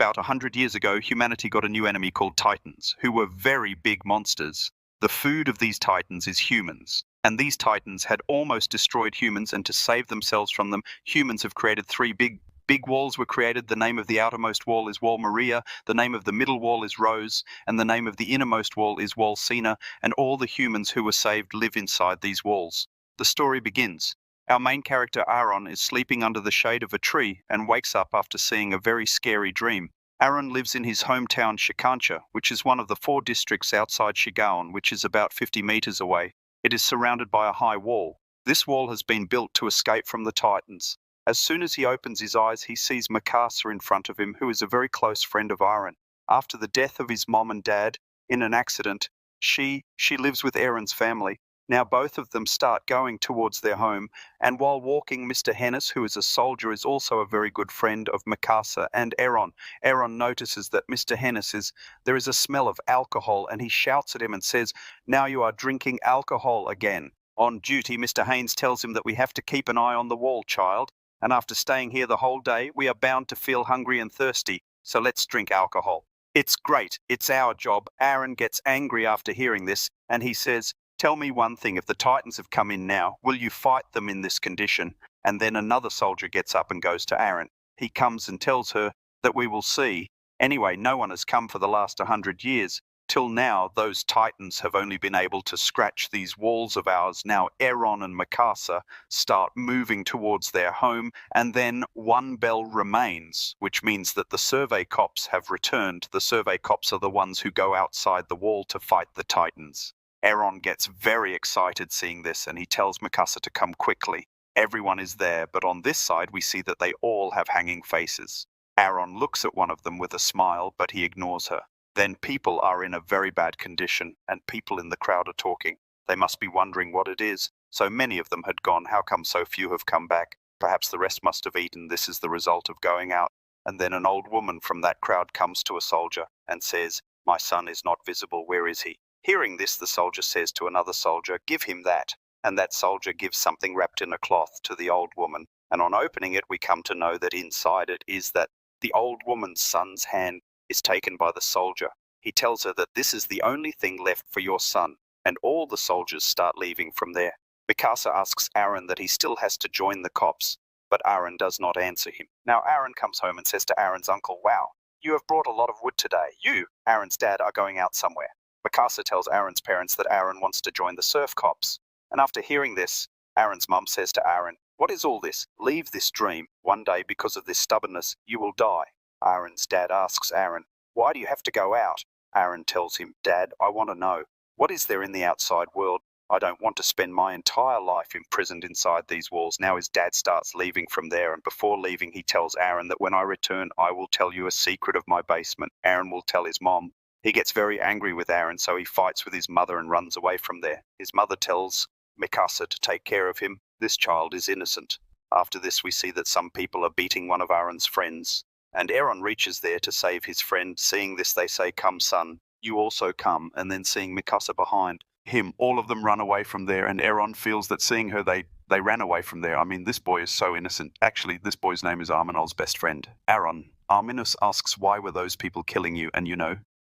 About 100 years ago, humanity got a new enemy called Titans, who were very big monsters. The food of these Titans is humans, and these Titans had almost destroyed humans, and to save themselves from them, humans have created three big walls were created. The name of the outermost wall is Wall Maria, the name of the middle wall is Rose, and the name of the innermost wall is Wall Cena, and all the humans who were saved live inside these walls. The story begins. Our main character Aaron is sleeping under the shade of a tree and wakes up after seeing a very scary dream. Aaron lives in his hometown Shikancha, which is one of the 4 districts outside Shigaon, which is about 50 meters away. It is surrounded by a high wall. This wall has been built to escape from the Titans. As soon as he opens his eyes, he sees Mikasa in front of him, who is a very close friend of Aaron. After the death of his mom and dad in an accident, she lives with Aaron's family. Now both of them start going towards their home, and while walking, Mr. Hennis, who is a soldier, is also a very good friend of Mikasa and Aaron. Aaron notices that Mr. Hennis there is a smell of alcohol, and he shouts at him and says, "Now you are drinking alcohol again." On duty, Mr. Haynes tells him that we have to keep an eye on the wall, child, and after staying here the whole day, we are bound to feel hungry and thirsty, so let's drink alcohol. It's great, it's our job. Aaron gets angry after hearing this, and he says, "Tell me one thing, if the Titans have come in now, will you fight them in this condition?" And then another soldier gets up and goes to Aaron. He comes and tells her that we will see. Anyway, no one has come for the last 100 years. Till now, those Titans have only been able to scratch these walls of ours. Now Aaron and Mikasa start moving towards their home, and then one bell remains, which means that the survey cops have returned. The survey cops are the ones who go outside the wall to fight the Titans. Aaron gets very excited seeing this, and he tells Mikasa to come quickly. Everyone is there, but on this side we see that they all have hanging faces. Aaron looks at one of them with a smile, but he ignores her. Then people are in a very bad condition, and people in the crowd are talking. They must be wondering what it is. So many of them had gone. How come so few have come back? Perhaps the rest must have eaten. This is the result of going out. And then an old woman from that crowd comes to a soldier and says, "My son is not visible. Where is he?" Hearing this, the soldier says to another soldier, "Give him that." And that soldier gives something wrapped in a cloth to the old woman. And on opening it, we come to know that inside it is that the old woman's son's hand is taken by the soldier. He tells her that this is the only thing left for your son, and all the soldiers start leaving from there. Mikasa asks Aaron that he still has to join the cops, but Aaron does not answer him. Now Aaron comes home and says to Aaron's uncle, "Wow, you have brought a lot of wood today. You, Aaron's dad, are going out somewhere." Mikasa tells Aaron's parents that Aaron wants to join the surf cops. And after hearing this, Aaron's mum says to Aaron, "What is all this? Leave this dream. One day, because of this stubbornness, you will die." Aaron's dad asks Aaron, "Why do you have to go out?" Aaron tells him, "Dad, I want to know. What is there in the outside world? I don't want to spend my entire life imprisoned inside these walls." Now his dad starts leaving from there, and before leaving he tells Aaron that when I return I will tell you a secret of my basement. Aaron will tell his mom. He gets very angry with Aaron, so he fights with his mother and runs away from there. His mother tells Mikasa to take care of him. This child is innocent. After this we see that some people are beating one of Aaron's friends, and Aaron reaches there to save his friend. Seeing this they say, "Come son, you also come." And then seeing Mikasa behind him, all of them run away from there, and Aaron feels that seeing her they ran away from there. I mean, this boy is so innocent. Actually, this boy's name is Arminol's best friend, Aaron. Arminus asks, "Why were those people killing you?" And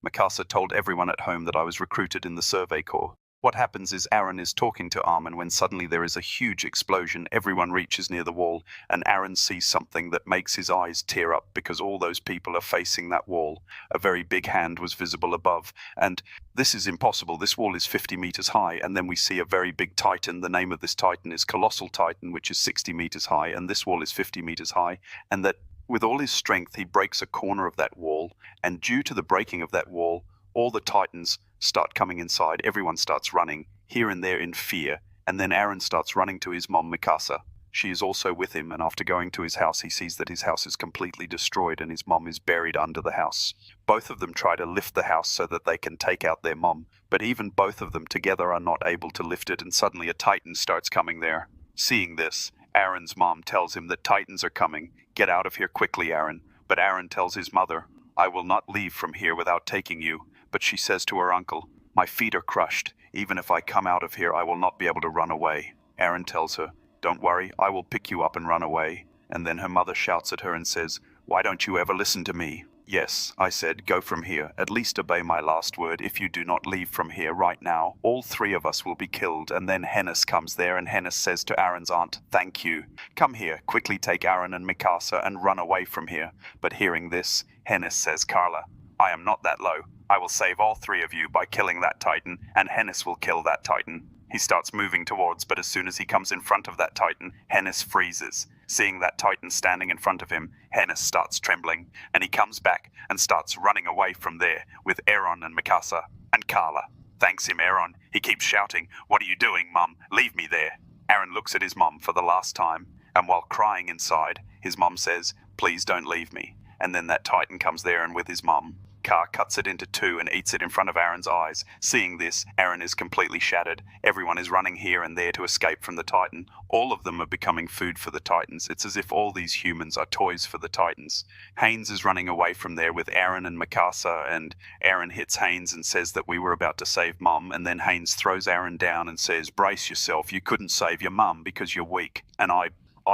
Mikasa told everyone at home that I was recruited in the Survey Corps. What happens is Aaron is talking to Armin when suddenly there is a huge explosion. Everyone reaches near the wall, and Aaron sees something that makes his eyes tear up because all those people are facing that wall. A very big hand was visible above, and this is impossible. This wall is 50 meters high, and then we see a very big Titan. The name of this Titan is Colossal Titan, which is 60 meters high, and this wall is 50 meters high, and that with all his strength he breaks a corner of that wall, and due to the breaking of that wall, all the Titans start coming inside. Everyone starts running here and there in fear, and then Aaron starts running to his mom Mikasa. She is also with him, and after going to his house he sees that his house is completely destroyed and his mom is buried under the house. Both of them try to lift the house so that they can take out their mom, but even both of them together are not able to lift it, and suddenly a Titan starts coming there. Seeing this, Aaron's mom tells him that Titans are coming. "Get out of here quickly, Aaron." But Aaron tells his mother, "I will not leave from here without taking you." But she says to her uncle, "My feet are crushed. Even if I come out of here, I will not be able to run away." Aaron tells her, "Don't worry, I will pick you up and run away." And then her mother shouts at her and says, "Why don't you ever listen to me?" Yes, I said, go from here. At least obey my last word. If you do not leave from here right now, all three of us will be killed. And then Hennis comes there, and Hennis says to Aaron's aunt, thank you. Come here, quickly take Aaron and Mikasa and run away from here. But hearing this, Hennis says, Carla, I am not that low. I will save all three of you by killing that Titan, and Hennis will kill that Titan. He starts moving towards, but as soon as he comes in front of that Titan, Hennis freezes. Seeing that Titan standing in front of him, Hennis starts trembling, and he comes back and starts running away from there with Aaron and Mikasa and Carla. Thanks him, Aaron. He keeps shouting, what are you doing, Mum? Leave me there. Aaron looks at his mum for the last time, and while crying inside, his mum says, please don't leave me. And then that Titan comes there, and with his mum, Car cuts it into two and eats it in front of Aaron's eyes. Seeing this, Aaron is completely shattered. Everyone is running here and there to escape from the Titan. All of them are becoming food for the Titans. It's as if all these humans are toys for the Titans. Haynes is running away from there with Aaron and Mikasa, and Aaron hits Haynes and says that we were about to save Mum, and then Haynes throws Aaron down and says, brace yourself, you couldn't save your mum because you're weak. And I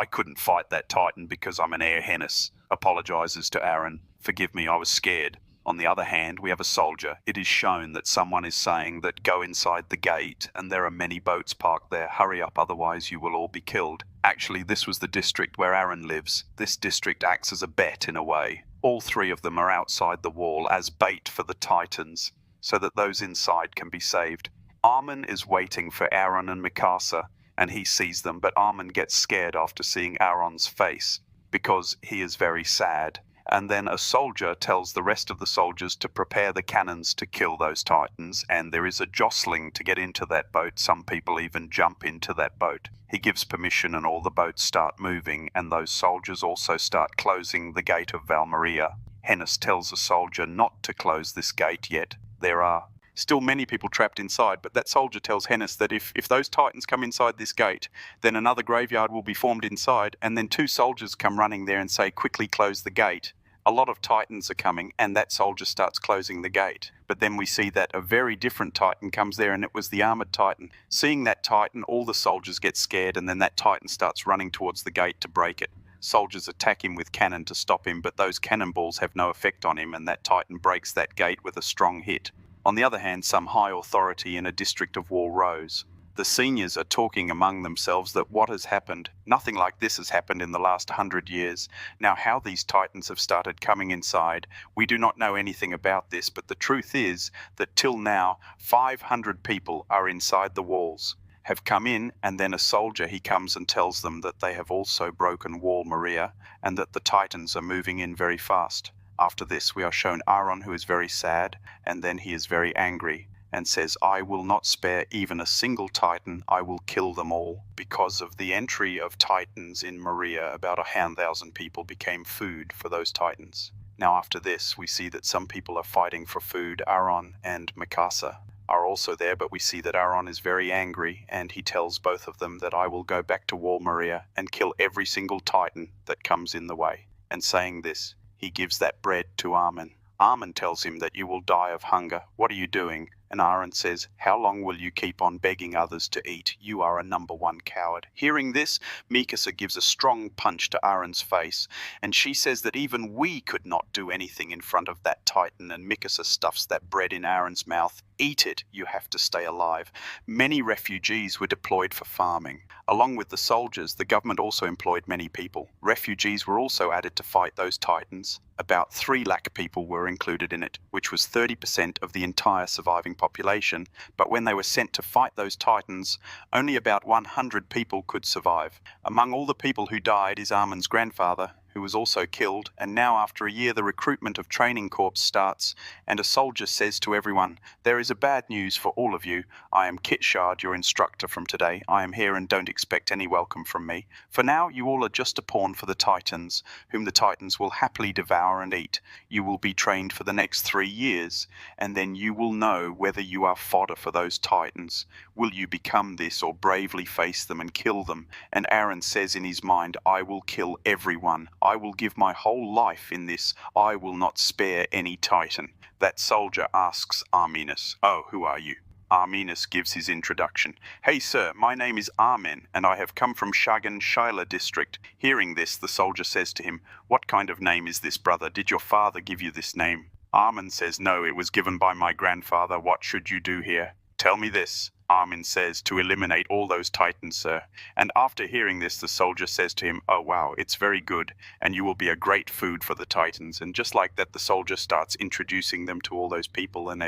couldn't fight that Titan because I'm an Air Hennis. Apologizes to Aaron. Forgive me, I was scared. On the other hand, we have a soldier. It is shown that someone is saying that go inside the gate, and there are many boats parked there. Hurry up, otherwise you will all be killed. Actually, this was the district where Aaron lives. This district acts as a bet in a way. All three of them are outside the wall as bait for the Titans, so that those inside can be saved. Armin is waiting for Aaron and Mikasa, and he sees them, but Armin gets scared after seeing Aaron's face, because he is very sad. And then a soldier tells the rest of the soldiers to prepare the cannons to kill those Titans, and there is a jostling to get into that boat. Some people even jump into that boat. He gives permission and all the boats start moving, and those soldiers also start closing the gate of Valmaria. Hennis tells a soldier not to close this gate yet. There are still many people trapped inside, but that soldier tells Hennis that if those Titans come inside this gate, then another graveyard will be formed inside, and then two soldiers come running there and say, quickly close the gate. A lot of Titans are coming, and that soldier starts closing the gate. But then we see that a very different Titan comes there, and it was the armored Titan. Seeing that Titan, all the soldiers get scared, and then that Titan starts running towards the gate to break it. Soldiers attack him with cannon to stop him, but those cannonballs have no effect on him, and that Titan breaks that gate with a strong hit. On the other hand, some high authority in a district of war rose. The seniors are talking among themselves that what has happened, nothing like this has happened in the last 100 years. Now how these Titans have started coming inside, we do not know anything about this, but the truth is that till now, 500 people are inside the walls, have come in, and then a soldier, he comes and tells them that they have also broken Wall Maria, and that the Titans are moving in very fast. After this, we are shown Aaron, who is very sad, and then he is very angry, and says, I will not spare even a single Titan, I will kill them all. Because of the entry of Titans in Maria, about 1,000 people became food for those Titans. Now after this, we see that some people are fighting for food. Aaron and Mikasa are also there, but we see that Aaron is very angry, and he tells both of them that I will go back to Wall Maria and kill every single Titan that comes in the way. And saying this, he gives that bread to Armin. Armin tells him that you will die of hunger. What are you doing? And Aaron says, how long will you keep on begging others to eat? You are a #1 coward. Hearing this, Mikasa gives a strong punch to Aaron's face, and she says that even we could not do anything in front of that Titan, and Mikasa stuffs that bread in Aaron's mouth. Eat it, you have to stay alive. Many refugees were deployed for farming. Along with the soldiers, the government also employed many people. Refugees were also added to fight those Titans. About 3 lakh people were included in it, which was 30% of the entire surviving population, but when they were sent to fight those Titans, only about 100 people could survive. Among all the people who died is Armin's grandfather, who was also killed, and now after a year the recruitment of training corps starts, and a soldier says to everyone, there is a bad news for all of you. I am Kit Shard, your instructor from today. I am here and don't expect any welcome from me. For now you all are just a pawn for the Titans, whom the Titans will happily devour and eat. You will be trained for the next 3 years, and then you will know whether you are fodder for those Titans. Will you become this or bravely face them and kill them? And Aaron says in his mind, I will kill everyone. I will give my whole life in this. I will not spare any Titan. That soldier asks Arminus, oh, who are you? Arminus gives his introduction. Hey sir, my name is Armin, and I have come from Shagan Shaila district. Hearing this, the soldier says to him, What kind of name is this, brother? Did your father give you this name? Armin says, No, it was given by my grandfather. What should you do here? Tell me this. Armin says, To eliminate all those titans, sir. And after hearing this, the soldier says to him, Oh wow, it's very good, and you will be a great food for the titans. And just like that, the soldier starts introducing them to all those people, and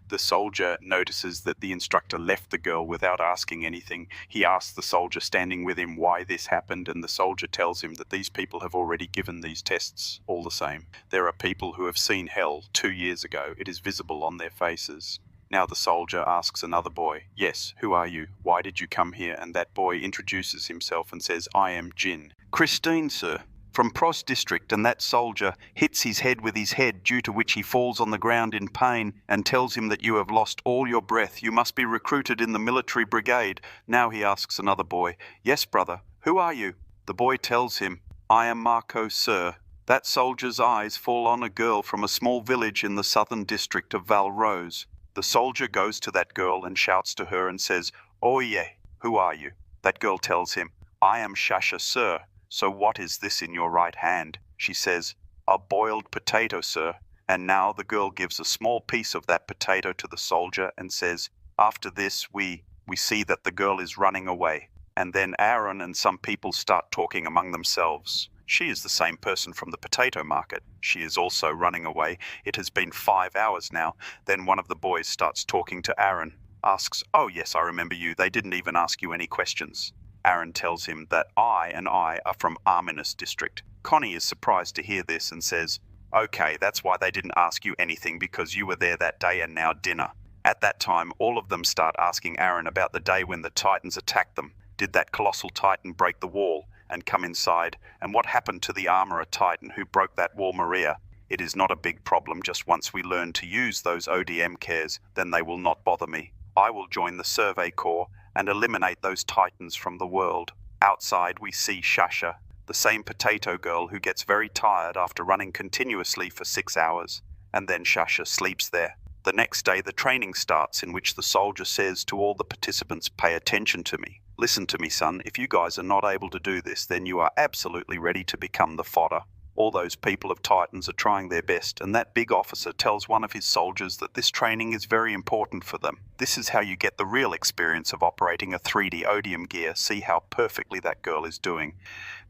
the soldier notices that the instructor left the girl without asking anything. He asks the soldier standing with him why this happened, and the soldier tells him that these people have already given these tests all the same. There are people who have seen hell 2 years ago. It is visible on their faces. Now the soldier asks another boy, Yes, who are you? Why did you come here? And that boy introduces himself and says, I am Jin. Christine, sir, from Pros district, and that soldier hits his head with his head, due to which he falls on the ground in pain and tells him that you have lost all your breath. You must be recruited in the military brigade. Now he asks another boy, Yes, brother, who are you? The boy tells him, I am Marco, sir. That soldier's eyes fall on a girl from a small village in the southern district of Valrose. The soldier goes to that girl and shouts to her and says, Oh yeah, who are you? That girl tells him, I am Shasha, sir. So what is this in your right hand? She says, A boiled potato, sir. And now the girl gives a small piece of that potato to the soldier and says, After this, we see that the girl is running away. And then Aaron and some people start talking among themselves. She is the same person from the potato market. She is also running away. It has been 5 hours now. Then one of the boys starts talking to Aaron, asks, Oh yes, I remember you. They didn't even ask you any questions. Aaron tells him that I are from Arminus district. Connie is surprised to hear this and says, Okay, that's why they didn't ask you anything, because you were there that day and now dinner. At that time, all of them start asking Aaron about the day when the Titans attacked them. Did that colossal Titan break the wall and come inside? And what happened to the armorer Titan who broke that wall, Maria? It is not a big problem. Just once we learn to use those ODM cares, then they will not bother me. I will join the Survey Corps and eliminate those Titans from the world. Outside we see Shasha, the same potato girl who gets very tired after running continuously for 6 hours. And then Shasha sleeps there. The next day the training starts, in which the soldier says to all the participants, Pay attention to me. Listen to me, son. If you guys are not able to do this, then you are absolutely ready to become the fodder. All those people of Titans are trying their best, and that big officer tells one of his soldiers that this training is very important for them. This is how you get the real experience of operating a 3D odium gear. See how perfectly that girl is doing.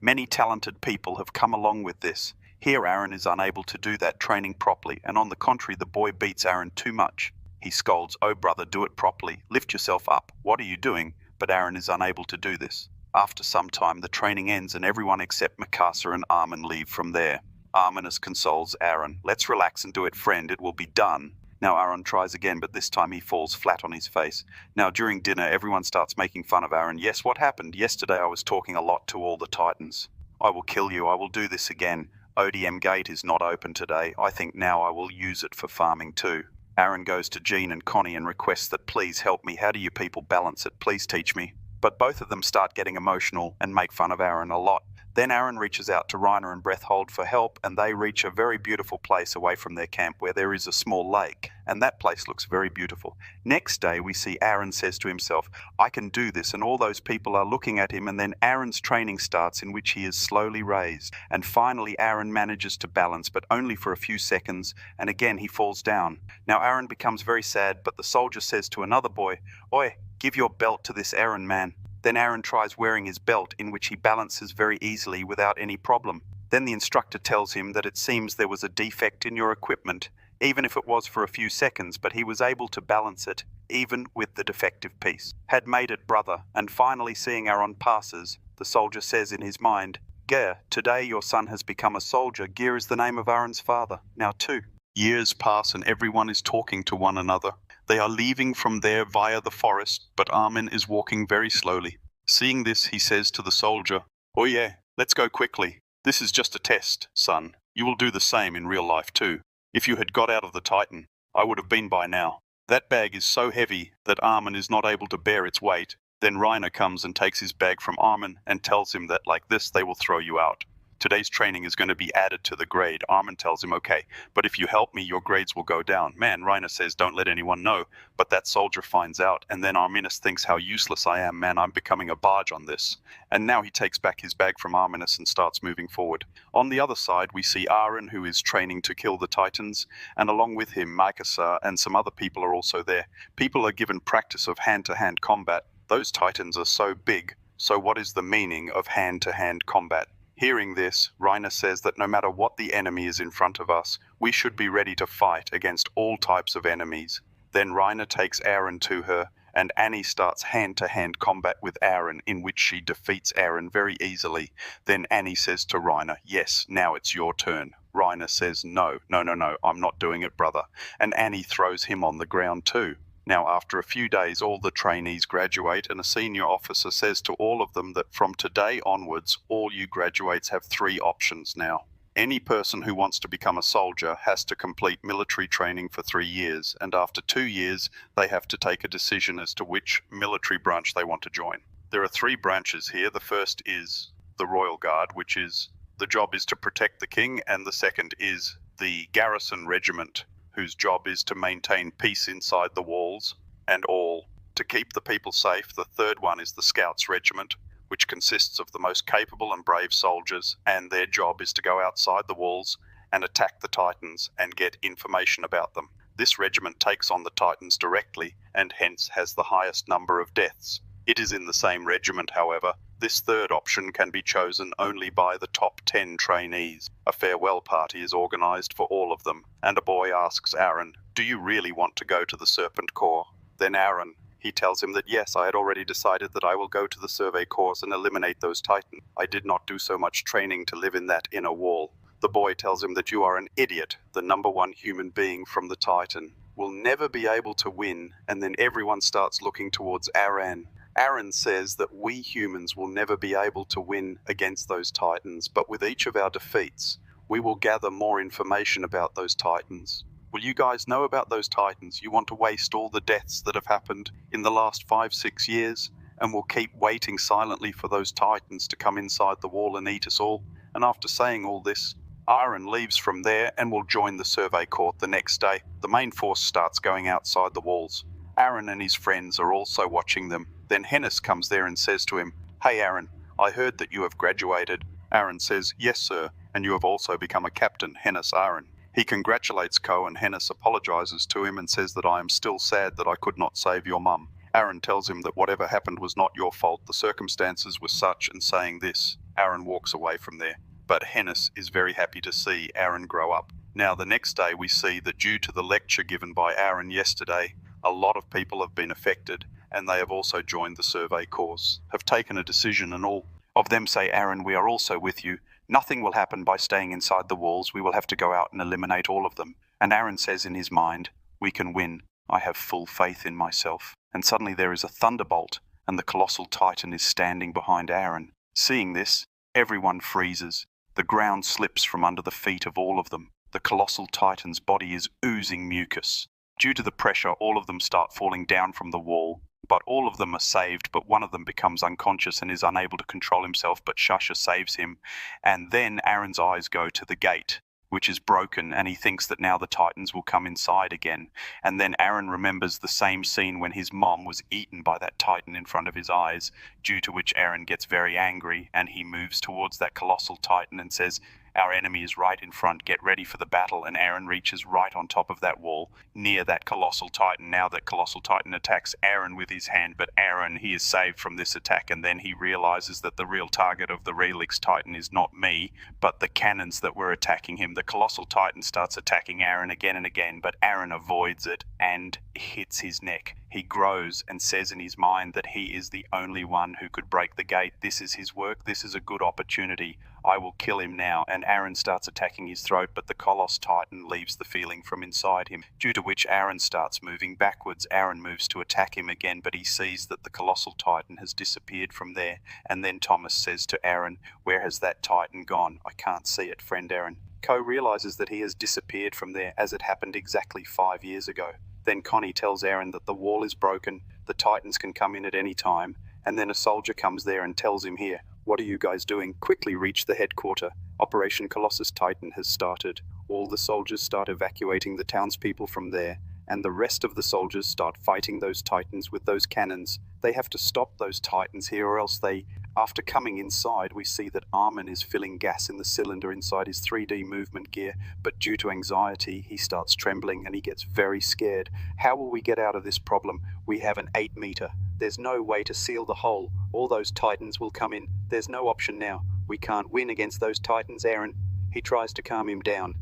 Many talented people have come along with this. Here Aaron is unable to do that training properly, and on the contrary, the boy beats Aaron too much. He scolds, Oh brother, do it properly. Lift yourself up. What are you doing? But Aaron is unable to do this. After some time, the training ends and everyone except Mikasa and Armin leave from there. Arminus consoles Aaron. Let's relax and do it, friend. It will be done. Now Aaron tries again, but this time he falls flat on his face. Now during dinner, everyone starts making fun of Aaron. Yes, what happened? Yesterday I was talking a lot to all the Titans. I will kill you. I will do this again. ODM gate is not open today. I think now I will use it for farming too. Aaron goes to Jean and Connie and requests that please help me. How do you people balance it? Please teach me. But both of them start getting emotional and make fun of Aaron a lot. Then Aaron reaches out to Reiner and Breathhold for help, and they reach a very beautiful place away from their camp where there is a small lake, and that place looks very beautiful. Next day we see Aaron says to himself, I can do this, and all those people are looking at him, and then Aaron's training starts, in which he is slowly raised, and finally Aaron manages to balance, but only for a few seconds, and again he falls down. Now Aaron becomes very sad, but the soldier says to another boy, Oi, give your belt to this Aaron man. Then Aaron tries wearing his belt, in which he balances very easily without any problem. Then the instructor tells him that it seems there was a defect in your equipment, even if it was for a few seconds, but he was able to balance it, even with the defective piece. Had made it, brother. And finally seeing Aaron passes, the soldier says in his mind, Ger, today your son has become a soldier. Ger is the name of Aaron's father. Now 2 years pass and everyone is talking to one another. They are leaving from there via the forest, but Armin is walking very slowly. Seeing this, he says to the soldier, Oh yeah, let's go quickly. This is just a test, son. You will do the same in real life too. If you had got out of the Titan, I would have been by now. That bag is so heavy that Armin is not able to bear its weight. Then Reiner comes and takes his bag from Armin and tells him that like this they will throw you out. Today's training is going to be added to the grade. Armin tells him, okay, but if you help me, your grades will go down. Man, Reiner says, don't let anyone know. But that soldier finds out, and then Arminus thinks how useless I am. Man, I'm becoming a barge on this. And now he takes back his bag from Arminus and starts moving forward. On the other side, we see Aaron, who is training to kill the Titans, and along with him, Mikasa and some other people are also there. People are given practice of hand-to-hand combat. Those Titans are so big. So what is the meaning of hand-to-hand combat? Hearing this, Reiner says that no matter what the enemy is in front of us, we should be ready to fight against all types of enemies. Then Reiner takes Aaron to her, and Annie starts hand-to-hand combat with Aaron, in which she defeats Aaron very easily. Then Annie says to Reiner, yes, now it's your turn. Reiner says, no, I'm not doing it, brother. And Annie throws him on the ground too. Now, after a few days, all the trainees graduate, and a senior officer says to all of them that from today onwards, all you graduates have 3 options now. Any person who wants to become a soldier has to complete military training for 3 years, and after 2 years, they have to take a decision as to which military branch they want to join. There are 3 branches here. The first is the Royal Guard, which is the job is to protect the king, and the second is the Garrison Regiment, whose job is to maintain peace inside the walls and all to keep the people safe. The third one is the Scouts Regiment, which consists of the most capable and brave soldiers, and their job is to go outside the walls and attack the Titans and get information about them. This regiment takes on the Titans directly and hence has the highest number of deaths. It is in the same regiment, however. This third option can be chosen only by the top 10 trainees. A farewell party is organized for all of them, and a boy asks Aaron, do you really want to go to the Serpent Corps? Then Aaron, he tells him that yes, I had already decided that I will go to the survey course and eliminate those Titans. I did not do so much training to live in that inner wall. The boy tells him that you are an idiot. The number 1 human being from the Titan will never be able to win, and then everyone starts looking towards Aaron. Aaron says that we humans will never be able to win against those Titans, but with each of our defeats, we will gather more information about those Titans. Will you guys know about those Titans? You want to waste all the deaths that have happened in the last 5-6 years, and we'll keep waiting silently for those Titans to come inside the wall and eat us all? And after saying all this, Aaron leaves from there and will join the survey court the next day. The main force starts going outside the walls. Aaron and his friends are also watching them. Then Hennis comes there and says to him, hey Aaron, I heard that you have graduated. Aaron says, yes sir, and you have also become a captain, Hennis Aaron. He congratulates Ko, and Hennis apologizes to him and says that I am still sad that I could not save your mum. Aaron tells him that whatever happened was not your fault, the circumstances were such, and saying this, Aaron walks away from there. But Hennis is very happy to see Aaron grow up. Now the next day we see that due to the lecture given by Aaron yesterday, a lot of people have been affected, and they have also joined the survey course, have taken a decision, and all of them say, Aaron, we are also with you. Nothing will happen by staying inside the walls. We will have to go out and eliminate all of them. And Aaron says in his mind, we can win. I have full faith in myself. And suddenly there is a thunderbolt, and the colossal Titan is standing behind Aaron. Seeing this, everyone freezes. The ground slips from under the feet of all of them. The colossal Titan's body is oozing mucus. Due to the pressure, all of them start falling down from the wall, but all of them are saved, but one of them becomes unconscious and is unable to control himself, but Shasha saves him. And then Aaron's eyes go to the gate, which is broken, and he thinks that now the Titans will come inside again. And then Aaron remembers the same scene when his mom was eaten by that Titan in front of his eyes, due to which Aaron gets very angry, and he moves towards that colossal Titan and says, our enemy is right in front, get ready for the battle. And Aaron reaches right on top of that wall, near that colossal Titan. Now that colossal Titan attacks Aaron with his hand, but Aaron, he is saved from this attack, and then he realizes that the real target of the Relix Titan is not me, but the cannons that were attacking him. The colossal Titan starts attacking Aaron again and again, but Aaron avoids it and hits his neck. He grows and says in his mind that he is the only one who could break the gate. This is his work. This is a good opportunity. I will kill him now. And Aaron starts attacking his throat, but the Coloss Titan leaves the feeling from inside him, due to which Aaron starts moving backwards. Aaron moves to attack him again, but he sees that the Colossal Titan has disappeared from there. And then Thomas says to Aaron, where has that Titan gone? I can't see it, friend Aaron. Ko realizes that he has disappeared from there, as it happened exactly 5 years ago. Then Connie tells Aaron that the wall is broken, the Titans can come in at any time, and then a soldier comes there and tells him here, What are you guys doing? Quickly reach the headquarters. Operation Colossus Titan has started. All the soldiers start evacuating the townspeople from there, and the rest of the soldiers start fighting those titans with those cannons. They have to stop those titans here, or else they... After coming inside, we see that Armin is filling gas in the cylinder inside his 3D movement gear, but due to anxiety, he starts trembling and he gets very scared. How will we get out of this problem? We have an 8 meter. There's no way to seal the hole. All those titans will come in. There's no option now. We can't win against those titans, Aaron. He tries to calm him down.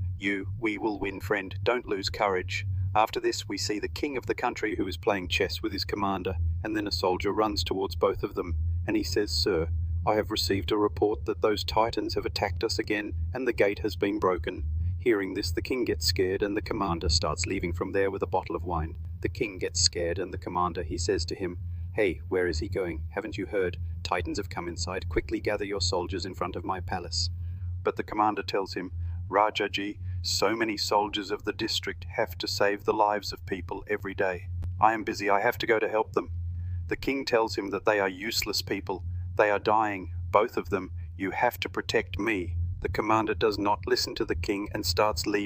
We will win, friend. Don't lose courage. After this, we see the king of the country who is playing chess with his commander, and then a soldier runs towards both of them, and he says, "Sir, I have received a report that those titans have attacked us again, and the gate has been broken." Hearing this, the king gets scared, and the commander starts leaving from there with a bottle of wine. The king gets scared, and the commander, he says to him, "Hey, where is he going? Haven't you heard? Titans have come inside. Quickly gather your soldiers in front of my palace." But the commander tells him, "Rajaji, so many soldiers of the district have to save the lives of people every day. I am busy. I have to go to help them." The king tells him that they are useless people. They are dying, both of them. You have to protect me. The commander does not listen to the king and starts leaving.